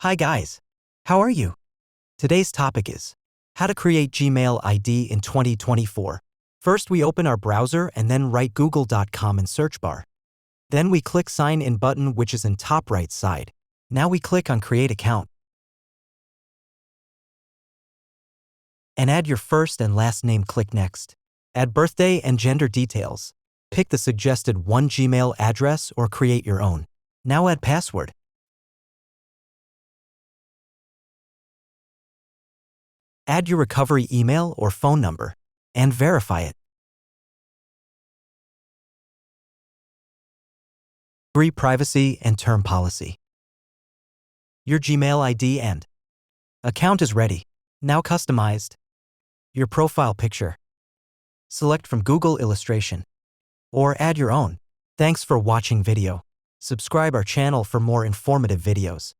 Hi guys, how are you? Today's topic is how to create Gmail ID in 2024. First, we open our browser and then write google.com in search bar. Then we click Sign In button, which is in top right side. Now we click on Create Account and add your first and last name. Click Next. Add birthday and gender details. Pick the suggested one Gmail address or create your own. Now add password. Add your recovery email or phone number and verify it. Agree privacy and term policy. Your Gmail ID and account is ready. Now customized your profile picture. Select from Google illustration or add your own. Thanks for watching video. Subscribe our channel for more informative videos.